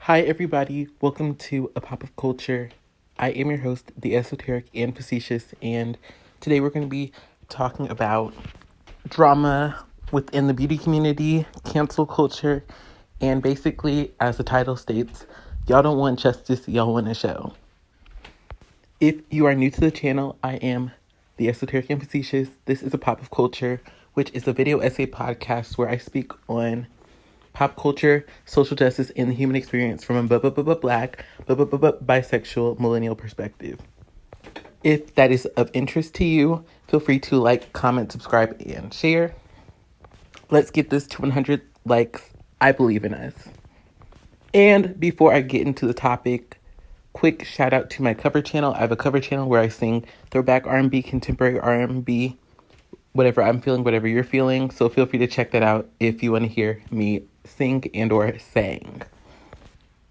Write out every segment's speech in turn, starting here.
Hi everybody, welcome to A Pop of Culture. I am your host, the Esoteric and Facetious, and today we're going to be talking about drama within the beauty community, cancel culture, and basically, as the title states, y'all don't want justice, y'all want a show. If you are new to the channel, I am the Esoteric and Facetious. This is A Pop of Culture, which is a video essay podcast where I speak on pop culture, social justice, and the human experience from a Blaque, bisexual, millennial perspective. If that is of interest to you, feel free to like, comment, subscribe, and share. Let's get this to 100 likes. I believe in us. And before I get into the topic, quick shout out to my cover channel. I have a cover channel where I sing throwback R&B, contemporary R&B, whatever I'm feeling, whatever you're feeling. So feel free to check that out if you want to hear me sing and or sang.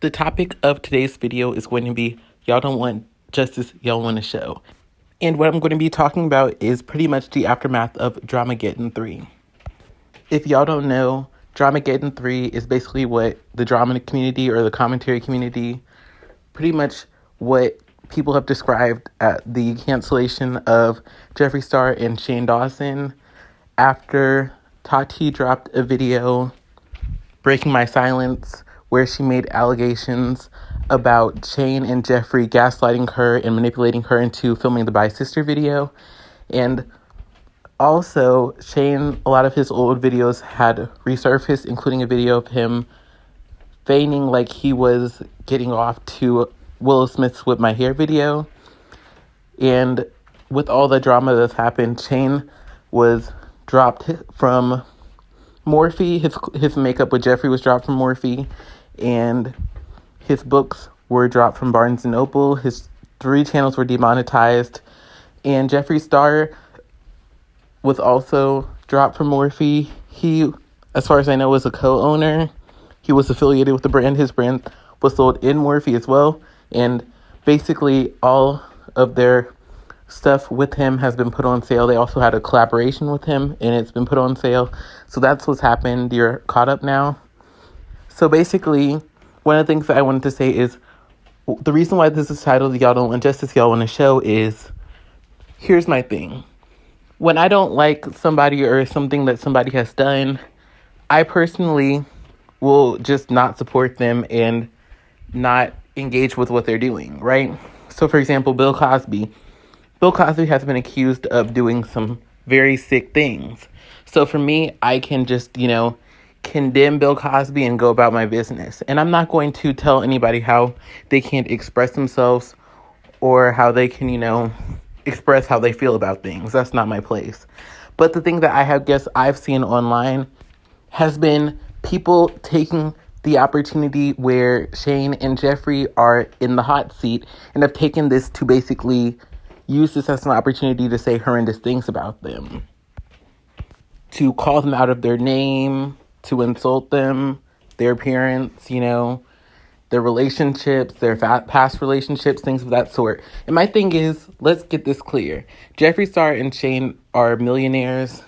The topic of today's video is going to be y'all don't want justice, y'all want a show. And what I'm going to be talking about is pretty much the aftermath of Dramageddon 3. If y'all don't know, Dramageddon 3 is basically what the drama community or the commentary community, pretty much what people have described at the cancellation of Jeffree Star and Shane Dawson after Tati dropped a video breaking my silence where she made allegations about Shane and Jeffree gaslighting her and manipulating her into filming the Bi Sister video. And also, Shane, a lot of his old videos had resurfaced, including a video of him feigning like he was getting off to Will Smith's Whip My Hair video. And with all the drama that's happened, Shane was dropped from Morphe. His makeup with Jeffree was dropped from Morphe, and his books were dropped from Barnes & Noble. His 3 channels were demonetized, and Jeffree Star was also dropped from Morphe. He, as far as I know, was a co-owner. He was affiliated with the brand. His brand was sold in Morphe as well, and basically all of their stuff with him has been put on sale. They also had a collaboration with him, and it's been put on sale. So that's what's happened. You're caught up now. So basically, one of the things that I wanted to say is the reason why this is titled Y'all Don't Want Justice, Y'all Want a Show is, here's my thing. When I don't like somebody or something that somebody has done, I personally will just not support them and not engage with what they're doing, right? So for example, Bill Cosby has been accused of doing some very sick things. So for me, I can just, condemn Bill Cosby and go about my business. And I'm not going to tell anybody how they can't express themselves or how they can, express how they feel about things. That's not my place. But the thing that I've seen online has been people taking the opportunity where Shane and Jeffree are in the hot seat and have taken this to basically use this as an opportunity to say horrendous things about them, to call them out of their name, to insult them, their appearance, their relationships, their past relationships, things of that sort. And my thing is, let's get this clear. Jeffree Star and Shane are millionaires.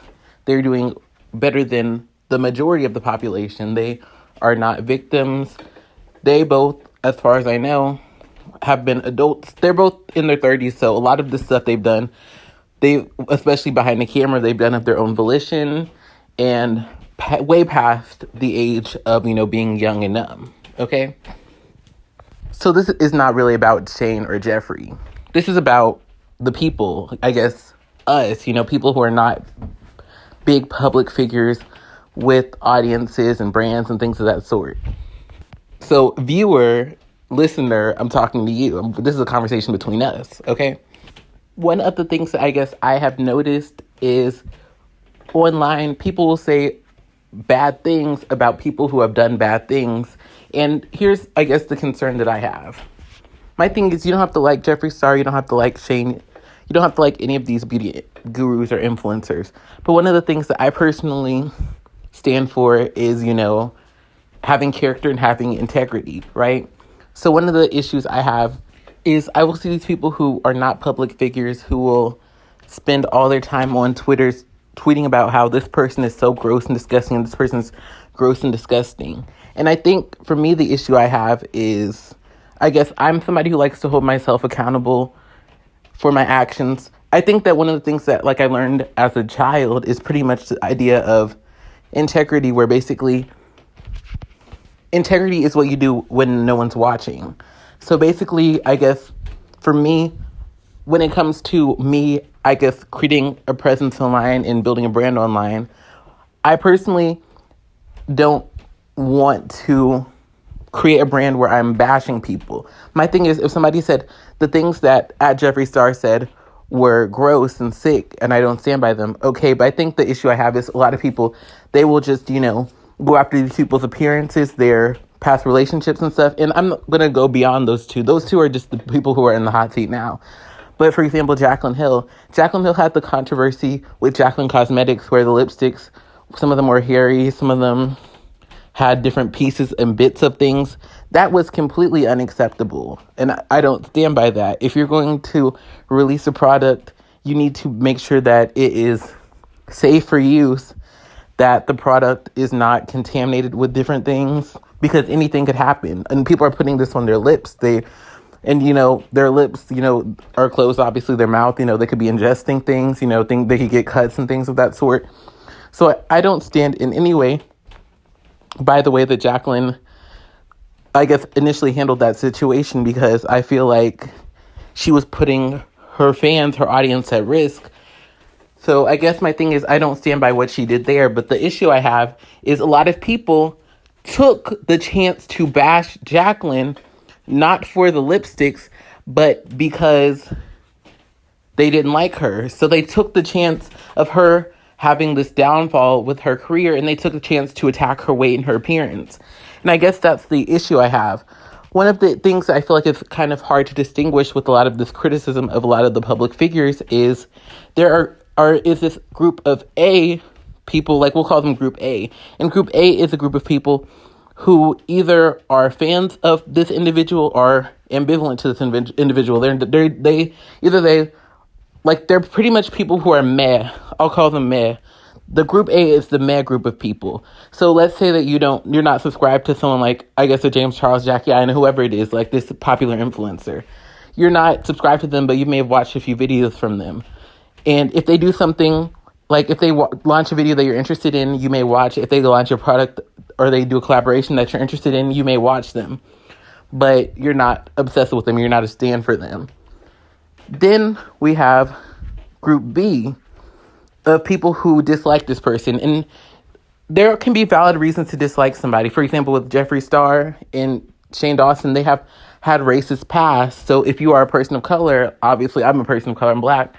They're doing better than the majority of the population. They are not victims. They both, as far as I know, have been adults. They're both in their 30s, so a lot of the stuff they've done, especially behind the camera, they've done of their own volition and way past the age of, being young and dumb, okay? So this is not really about Shane or Jeffree. This is about the people, I guess, us, people who are not big public figures with audiences and brands and things of that sort. So viewer, listener, I'm talking to you. This is a conversation between us, okay? One of the things that I guess I have noticed is online, people will say bad things about people who have done bad things. And here's, I guess, the concern that I have. My thing is, you don't have to like Jeffree Star. You don't have to like Shane. You don't have to like any of these beauty gurus or influencers. But one of the things that I personally stand for is, having character and having integrity, right? So one of the issues I have is I will see these people who are not public figures who will spend all their time on Twitter tweeting about how this person is so gross and disgusting and this person's gross and disgusting. And I think for me, the issue I have is, I guess I'm somebody who likes to hold myself accountable for my actions. I think that one of the things that I learned as a child is pretty much the idea of integrity, where basically integrity is what you do when no one's watching. So basically, I guess for me, when it comes to me, I guess creating a presence online and building a brand online, I personally don't want to create a brand where I'm bashing people. My thing is, if somebody said the things that @Jeffree Star said were gross and sick and I don't stand by them, okay, but I think the issue I have is a lot of people, they will just, go after these people's appearances, their past relationships and stuff, and I'm going to go beyond those two. Those two are just the people who are in the hot seat now. But for example, Jaclyn Hill had the controversy with Jaclyn Cosmetics where the lipsticks, some of them were hairy, some of them had different pieces and bits of things. That was completely unacceptable. And I don't stand by that. If you're going to release a product, you need to make sure that it is safe for use, that the product is not contaminated with different things, because anything could happen. And people are putting this on their lips. Their lips, are closed, obviously their mouth, they could be ingesting things, they could get cuts and things of that sort. So I don't stand in any way by the way that Jaclyn, I guess, initially handled that situation, because I feel like she was putting her fans, her audience at risk. So I guess my thing is, I don't stand by what she did there. But the issue I have is a lot of people took the chance to bash Jaclyn, not for the lipsticks, but because they didn't like her. So they took the chance of her having this downfall with her career, and they took a chance to attack her weight and her appearance. And I guess that's the issue I have. One of the things I feel like is kind of hard to distinguish with a lot of this criticism of a lot of the public figures is there is this group of A people, we'll call them Group A. And Group A is a group of people who either are fans of this individual or ambivalent to this individual. They're pretty much people who are meh. I'll call them meh. The Group A is the meh group of people. So let's say that you're not subscribed to someone like, I guess, a James Charles, Jackie I, and whoever it is, like this popular influencer. You're not subscribed to them, but you may have watched a few videos from them. And if they do something, like if they launch a video that you're interested in, you may watch. If they launch a product or they do a collaboration that you're interested in, you may watch them. But you're not obsessed with them. You're not a stan for them. Then we have Group B of people who dislike this person. And there can be valid reasons to dislike somebody. For example, with Jeffree Star and Shane Dawson, they have had racist past. So if you are a person of color, obviously I'm a person of color, I'm Black,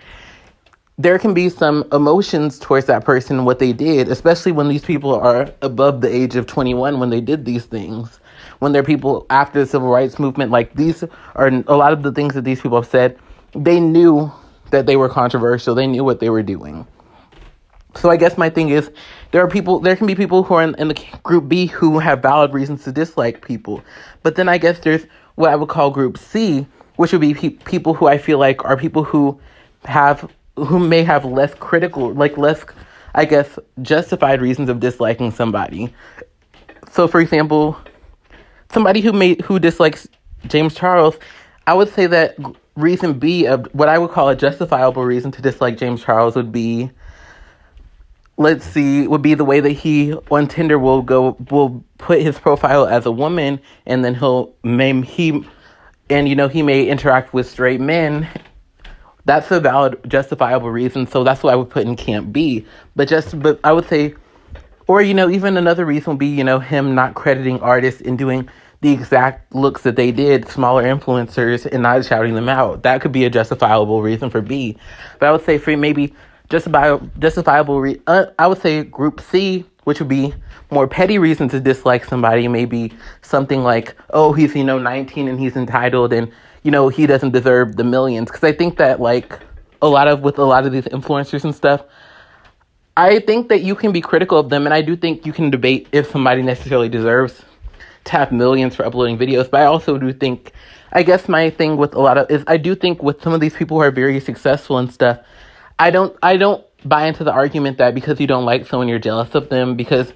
there can be some emotions towards that person and what they did, especially when these people are above the age of 21 when they did these things. When they're people after the civil rights movement, like these are a lot of the things that these people have said, they knew that they were controversial. They knew what they were doing. So I guess my thing is, there can be people who are in the Group B who have valid reasons to dislike people. But then I guess there's what I would call Group C, which would be people who I feel like are people who may have less critical, less, I guess, justified reasons of disliking somebody. So for example, somebody who dislikes James Charles, I would say that reason B of what I would call a justifiable reason to dislike James Charles would be, would be the way that he on Tinder will put his profile as a woman, and then he may interact with straight men. That's a valid, justifiable reason. So that's what I would put in Camp B. But I would say, or even another reason would be him not crediting artists and doing the exact looks that they did, smaller influencers, and not shouting them out. That could be a justifiable reason for B. But I would say for maybe justifiable, I would say Group C, which would be more petty reasons to dislike somebody, maybe something like, oh, he's 19 and he's entitled, and he doesn't deserve the millions. Because I think that with a lot of these influencers and stuff, I think that you can be critical of them, and I do think you can debate if somebody necessarily deserves to have millions for uploading videos. But I also do think, I guess my thing with I do think with some of these people who are very successful and stuff, I don't buy into the argument that because you don't like someone, you're jealous of them, because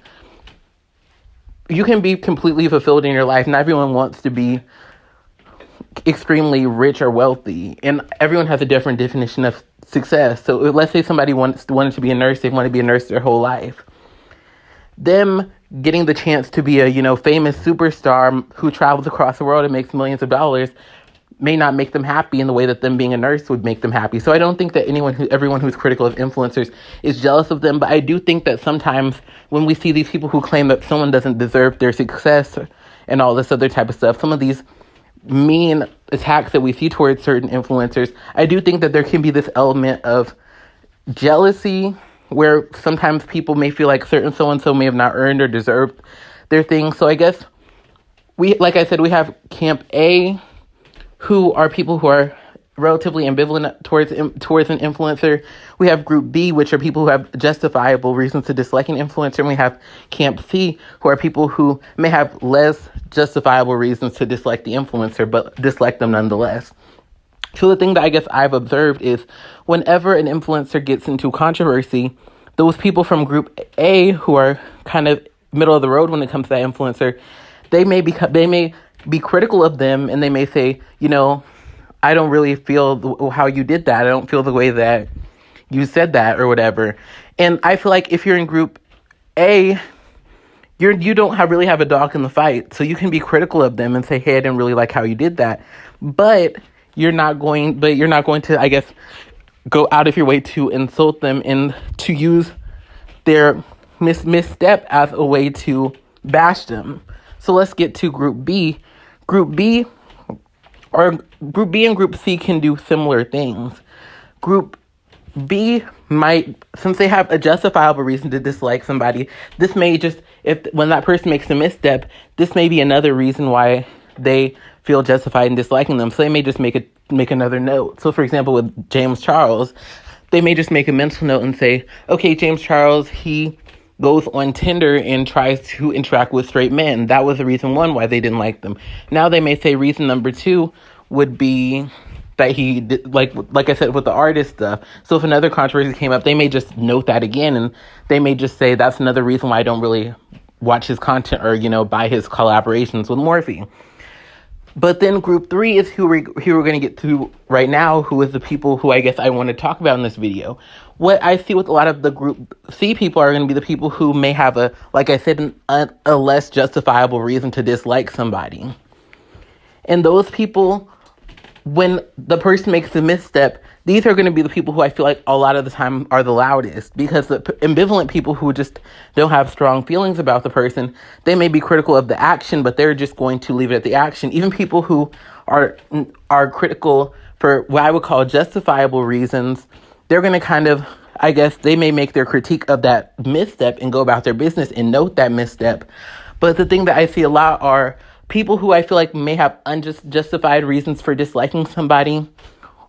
you can be completely fulfilled in your life. Not everyone wants to be extremely rich or wealthy, and everyone has a different definition of success. So let's say somebody wanted to be a nurse. They want to be a nurse their whole life. Them getting the chance to be a, famous superstar who travels across the world and makes millions of dollars may not make them happy in the way that them being a nurse would make them happy. So I don't think that everyone who's critical of influencers is jealous of them, but I do think that sometimes when we see these people who claim that someone doesn't deserve their success and all this other type of stuff, some of these mean attacks that we see towards certain influencers, I do think that there can be this element of jealousy where sometimes people may feel like certain so-and-so may have not earned or deserved their things. So I guess like I said, we have Camp A, who are people who are relatively ambivalent towards an influencer. We have Group B, which are people who have justifiable reasons to dislike an influencer. And we have Camp C, who are people who may have less justifiable reasons to dislike the influencer, but dislike them nonetheless. So the thing that I guess I've observed is whenever an influencer gets into controversy, those people from Group A, who are kind of middle of the road when it comes to that influencer, they may be critical of them, and they may say, I don't really feel how you did that. I don't feel the way that you said that or whatever. And I feel like if you're in Group A, you don't really have a dog in the fight. So you can be critical of them and say, hey, I didn't really like how you did that. But you're not going to, I guess, go out of your way to insult them and to use their misstep as a way to bash them. So let's get to Group B. Group B and Group C can do similar things. Group B might, since they have a justifiable reason to dislike somebody, this may just, when that person makes a misstep, this may be another reason why they feel justified in disliking them. So they may just make another note. So for example, with James Charles, they may just make a mental note and say, okay, James Charles, he goes on Tinder and tries to interact with straight men. That was the reason one why they didn't like them. Now they may say reason number two would be that he did, like I said with the artist stuff. So if another controversy came up, they may just note that again, and they may just say that's another reason why I don't really watch his content or buy his collaborations with Morphe. But then Group 3 is who we're going to get to right now, who is the people who I guess I want to talk about in this video. What I see with a lot of the Group C people are going to be the people who may have like I said, a less justifiable reason to dislike somebody. And those people, when the person makes a misstep, these are going to be the people who I feel like a lot of the time are the loudest, because the ambivalent people who just don't have strong feelings about the person, they may be critical of the action, but they're just going to leave it at the action. Even people who are critical for what I would call justifiable reasons, they're going to kind of, I guess, they may make their critique of that misstep and go about their business and note that misstep. But the thing that I see a lot are people who I feel like may have unjustified reasons for disliking somebody,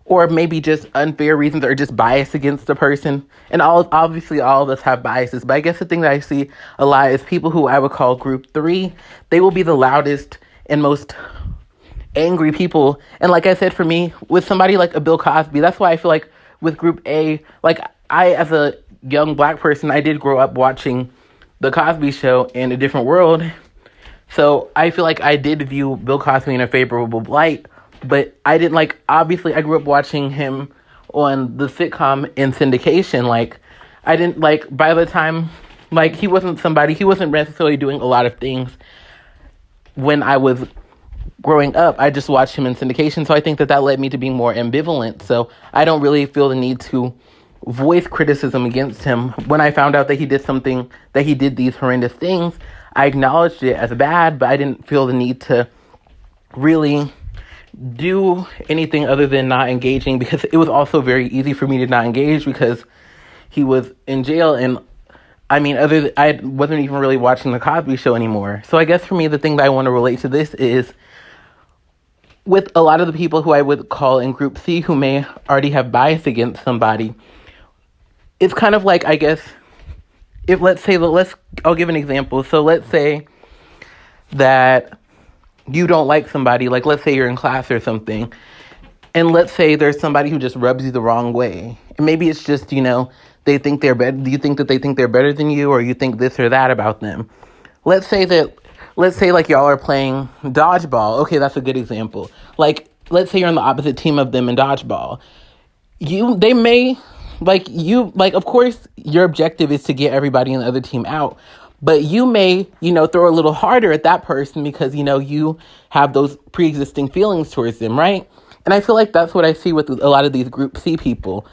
or maybe just unfair reasons or just bias against the person. And obviously all of us have biases, but I guess the thing that I see a lot is people who I would call Group 3. They will be the loudest and most angry people. And like I said, for me, with somebody like a Bill Cosby, that's why I feel like with Group A, like I, as a young Black person, I did grow up watching The Cosby Show in a different world. So I feel like I did view Bill Cosby in a favorable light. But I didn't obviously I grew up watching him on the sitcom in syndication. I didn't by the time, he wasn't necessarily doing a lot of things when I was growing up. I just watched him in syndication. So I think that led me to being more ambivalent. So I don't really feel the need to voice criticism against him. When I found out that he did these horrendous things, I acknowledged it as bad, but I didn't feel the need to really do anything other than not engaging, because it was also very easy for me to not engage because he was in jail, and I wasn't even really watching The Cosby Show anymore. So I guess for me, the thing that I want to relate to this is with a lot of the people who I would call in Group C who may already have bias against somebody. It's kind of like, I guess, if I'll give an example. So let's say that you don't like somebody, let's say you're in class or something, and let's say there's somebody who just rubs you the wrong way. And maybe it's just, they think they're better? Do you think that they think they're better than you, or you think this or that about them? Let's say like y'all are playing dodgeball. Okay, that's a good example. Like, let's say you're on the opposite team of them in dodgeball. Of course your objective is to get everybody in the other team out, but you may, throw a little harder at that person because, you have those pre-existing feelings towards them, right? And I feel like that's what I see with a lot of these Group C people.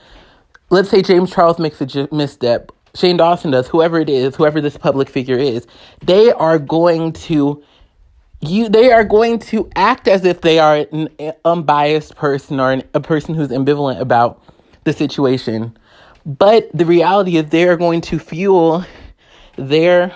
Let's say James Charles makes a misstep. Shane Dawson does, whoever it is, whoever this public figure is, they are going to act as if they are an unbiased person or a person who's ambivalent about the situation. But the reality is they are going to fuel their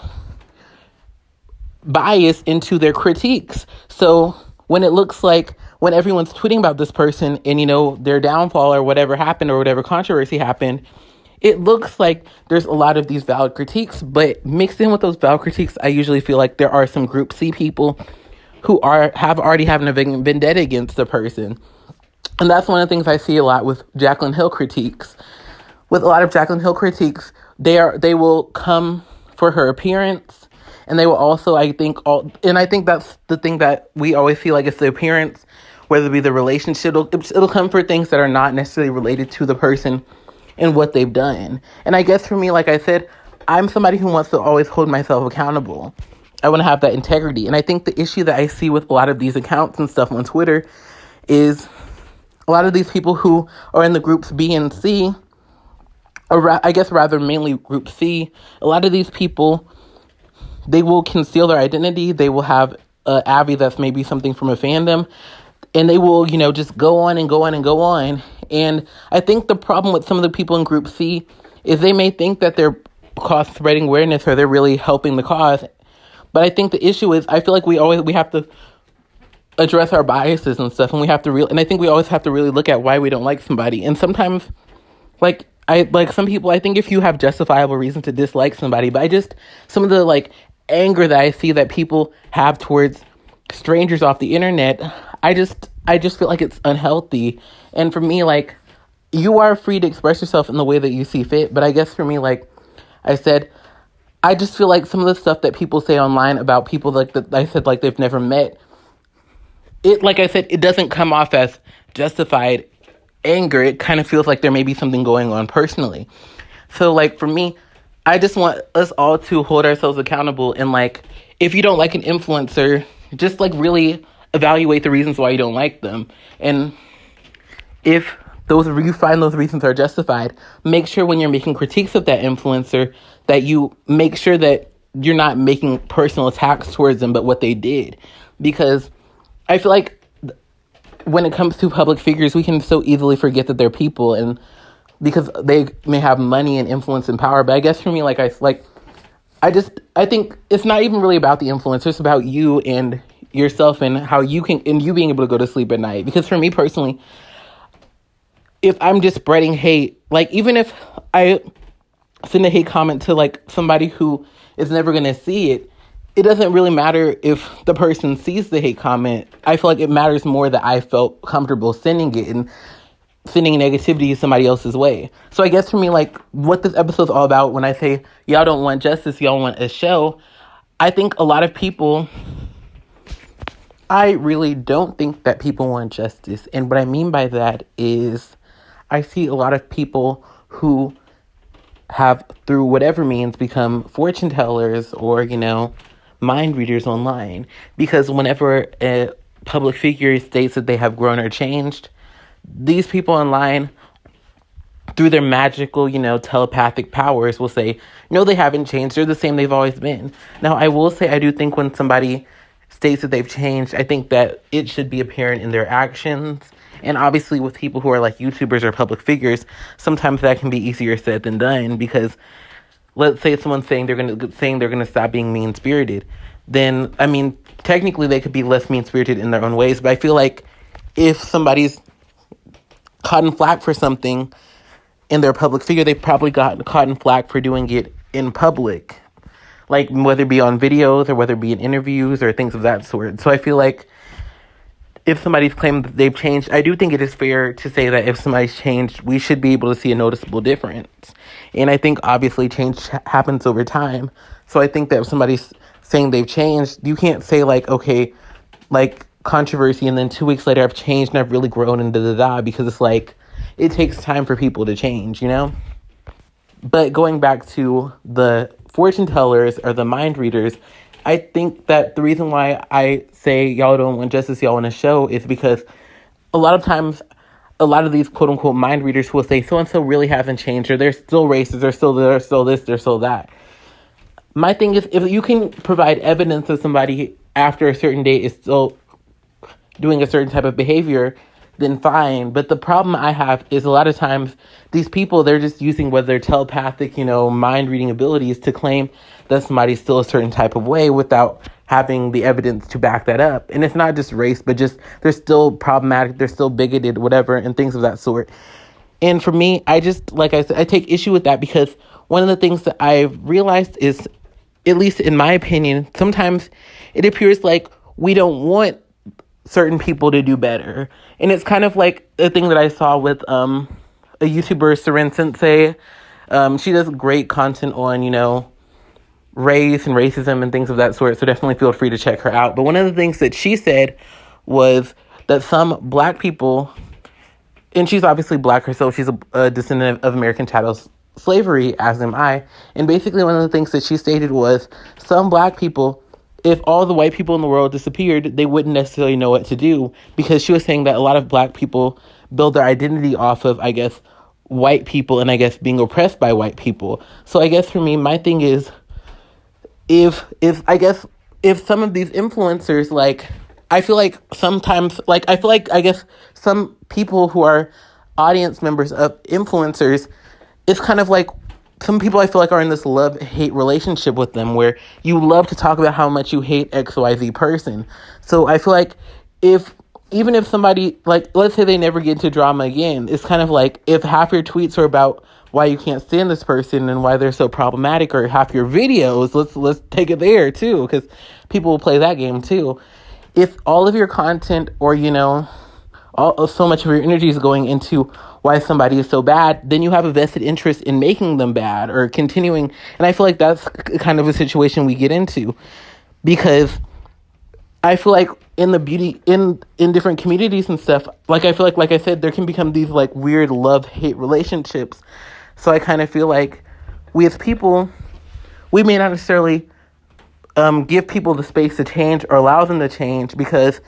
bias into their critiques. So when it looks like, when everyone's tweeting about this person and, their downfall or whatever happened or whatever controversy happened, it looks like there's a lot of these valid critiques, but mixed in with those valid critiques, I usually feel like there are some Group C people who have already having a vendetta against the person. And that's one of the things I see a lot with Jaclyn Hill critiques. With a lot of Jaclyn Hill critiques, they will come for her appearance, and they will also, I think that's the thing that we always feel like it's the appearance, whether it be the relationship, it'll come for things that are not necessarily related to the person and what they've done. And I guess for me, like I said, I'm somebody who wants to always hold myself accountable. I want to have that integrity. And I think the issue that I see with a lot of these accounts and stuff on Twitter is a lot of these people who are in the groups B and C, or I guess rather mainly Group C, a lot of these people, they will conceal their identity. They will have an Abby that's maybe something from a fandom, and they will, just go on and go on and go on. And I think the problem with some of the people in Group C is they may think that they're spreading awareness or they're really helping the cause. But I think the issue is, I feel like we have to address our biases and stuff, and I think we always have to really look at why we don't like somebody. And sometimes, some people, I think if you have justifiable reason to dislike somebody, but some of the anger that I see that people have towards strangers off the internet, I just feel like it's unhealthy. And for me, you are free to express yourself in the way that you see fit. But I guess for me, like I said, I just feel like some of the stuff that people say online about people that I said, they've never met, it doesn't come off as justified anger. It kind of feels like there may be something going on personally. So for me, I just want us all to hold ourselves accountable. And if you don't like an influencer, just really evaluate the reasons why you don't like them. And if you find those reasons are justified, make sure when you're making critiques of that influencer that you make sure that you're not making personal attacks towards them, but what they did. Because I feel like when it comes to public figures, we can so easily forget that they're people, and because they may have money and influence and power. But I guess for me, I think it's not even really about the influencer. It's about you and yourself and how you being able to go to sleep at night. Because for me personally, if I'm just spreading hate, even if I send a hate comment to somebody who is never going to see it, it doesn't really matter if the person sees the hate comment. I feel like it matters more that I felt comfortable sending it and sending negativity somebody else's way. So I guess for me, what this episode's all about, when I say y'all don't want justice, y'all want a show, I think a lot of people, I really don't think that people want justice. And what I mean by that is I see a lot of people who have, through whatever means, become fortune tellers or, mind readers online. Because whenever a public figure states that they have grown or changed, these people online, through their magical, telepathic powers, will say, no, they haven't changed. They're the same they've always been. Now, I will say, I do think when somebody states that they've changed, I think that it should be apparent in their actions. And obviously with people who are YouTubers or public figures, sometimes that can be easier said than done, because let's say someone's saying they're going to stop being mean-spirited. Then, technically they could be less mean-spirited in their own ways. But I feel like if somebody's caught in flack for something in their public figure, they probably got caught in flack for doing it in public. Whether it be on videos or whether it be in interviews or things of that sort. So I feel like if somebody's claimed that they've changed, I do think it is fair to say that if somebody's changed, we should be able to see a noticeable difference. And I think obviously change happens over time. So I think that if somebody's saying they've changed, you can't say like, okay, like controversy, and then 2 weeks later I've changed and I've really grown and da-da-da, because it's like, it takes time for people to change, you know? But going back to the fortune tellers or the mind readers, I think that the reason why I say y'all don't want justice, y'all want a show, is because a lot of times, a lot of these quote unquote mind readers will say so-and-so really hasn't changed, or they're still racist, they're still this, they're still that. My thing is, if you can provide evidence that somebody after a certain date is still doing a certain type of behavior, then fine. But the problem I have is a lot of times these people, they're just using whether they're telepathic, mind reading abilities to claim that somebody's still a certain type of way without having the evidence to back that up. And it's not just race, but just they're still problematic, they're still bigoted, whatever, and things of that sort. And for me, I just, like I said, I take issue with that, because one of the things that I've realized is, at least in my opinion, sometimes it appears like we don't want certain people to do better. And it's kind of like the thing that I saw with a YouTuber, Seren Sensei. She does great content on, race and racism and things of that sort, so definitely feel free to check her out. But one of the things that she said was that some Black people, and she's obviously Black herself, she's a descendant of American chattel slavery, as am I, and basically one of the things that she stated was some Black people, if all the white people in the world disappeared, they wouldn't necessarily know what to do, because she was saying that a lot of Black people build their identity off of, I guess, white people, and I guess being oppressed by white people. So I guess for me, my thing is, if some of these influencers, like, I feel like sometimes, like, I guess some people who are audience members of influencers, it's kind of like, some people I feel like are in this love-hate relationship with them, where you love to talk about how much you hate XYZ person. So I feel like even if somebody, like, let's say they never get into drama again, it's kind of like, if half your tweets are about why you can't stand this person and why they're so problematic, or half your videos, let's take it there too, because people will play that game too. If all of your content, or so much of your energy is going into why somebody is so bad, then you have a vested interest in making them bad or continuing. And I feel like that's kind of a situation we get into, because I feel like in the beauty, in different communities and stuff, like, I feel like I said, there can become these like weird love-hate relationships. So I kind of feel like we as people, we may not necessarily give people the space to change or allow them to change, because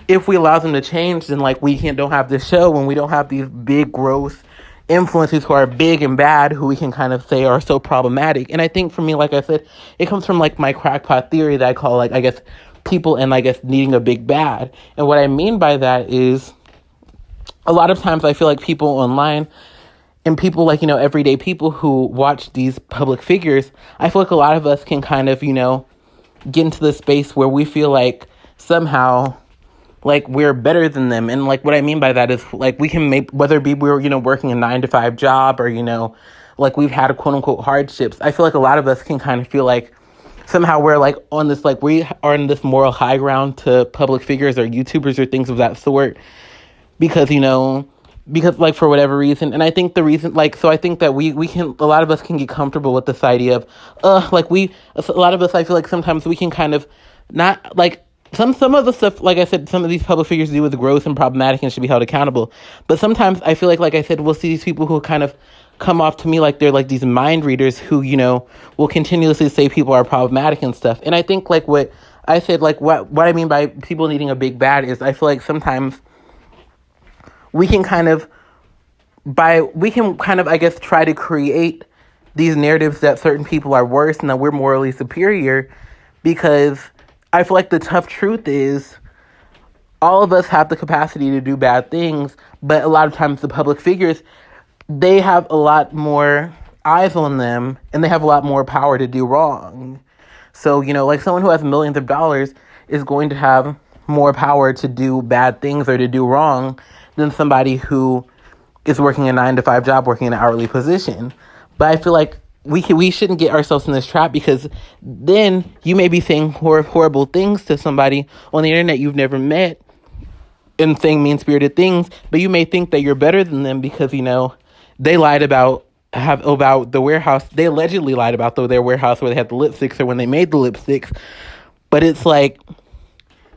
if we allow them to change, then like we don't have this show, when we don't have these big growth influences who are big and bad, who we can kind of say are so problematic. And I think for me, like I said, it comes from like my crackpot theory that I call, like, I guess, people and I guess needing a big bad. And what I mean by that is, a lot of times I feel like people online and people like, everyday people who watch these public figures, I feel like a lot of us can kind of, get into the space where we feel like somehow like we're better than them. And like what I mean by that is, like, we can make, whether it be we're, working a 9-to-5 job, or, like we've had a quote unquote hardships. I feel like a lot of us can kind of feel like somehow we're like on this, like we are in this moral high ground to public figures or YouTubers or things of that sort, because, because like for whatever reason. And I think the reason, like, so I think that we can, a lot of us can get comfortable with this idea of, a lot of us, I feel like sometimes we can kind of not, like, some of the stuff, like I said, some of these public figures do with gross and problematic and should be held accountable. But sometimes I feel like I said, we'll see these people who kind of come off to me like they're like these mind readers who, will continuously say people are problematic and stuff. And I think like what I said, like what I mean by people needing a big bad is, I feel like sometimes we can kind of, I guess, try to create these narratives that certain people are worse and that we're morally superior, because I feel like the tough truth is all of us have the capacity to do bad things, but a lot of times the public figures, they have a lot more eyes on them and they have a lot more power to do wrong. So, like someone who has millions of dollars is going to have more power to do bad things or to do wrong than somebody who is working a 9-to-5 job, working in an hourly position. But I feel like we shouldn't get ourselves in this trap, because then you may be saying horrible things to somebody on the internet you've never met and saying mean-spirited things, but you may think that you're better than them because, they lied about the warehouse. They allegedly lied about their warehouse where they had the lipsticks, or when they made the lipsticks. But it's like,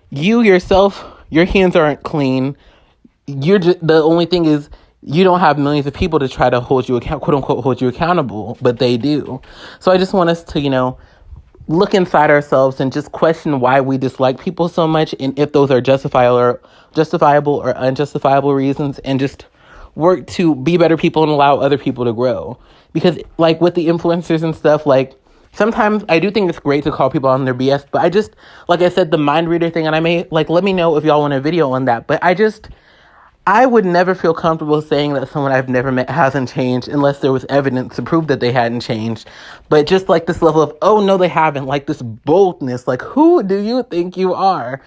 you yourself, your hands aren't clean. You're just, the only thing is, you don't have millions of people to try to quote unquote, hold you accountable, but they do. So I just want us to, look inside ourselves and just question why we dislike people so much, and if those are justifiable or unjustifiable reasons, and just work to be better people and allow other people to grow. Because like with the influencers and stuff, like sometimes I do think it's great to call people on their BS, but I just, like I said, the mind reader thing, and I may, let me know if y'all want a video on that, but I would never feel comfortable saying that someone I've never met hasn't changed unless there was evidence to prove that they hadn't changed. But just like this level of, oh no, they haven't, like this boldness, like who do you think you are?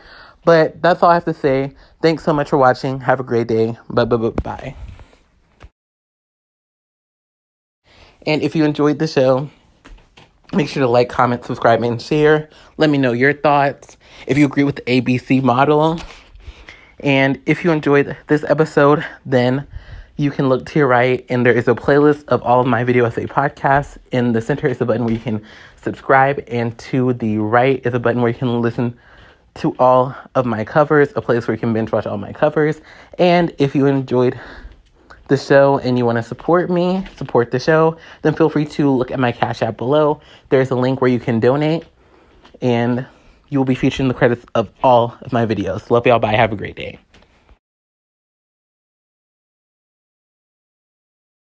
But that's all I have to say. Thanks so much for watching. Have a great day. Bye. And if you enjoyed the show, make sure to like, comment, subscribe, and share. Let me know your thoughts. If you agree with the ABC model. And if you enjoyed this episode, then you can look to your right, and there is a playlist of all of my video essay podcasts. In the center is a button where you can subscribe, and to the right is a button where you can listen to all of my covers, a place where you can binge watch all my covers. And if you enjoyed the show and you want to support the show, then feel free to look at my Cash App below. There's a link where you can donate, and you will be featured in the credits of all of my videos. Love y'all. Bye. Have a great day.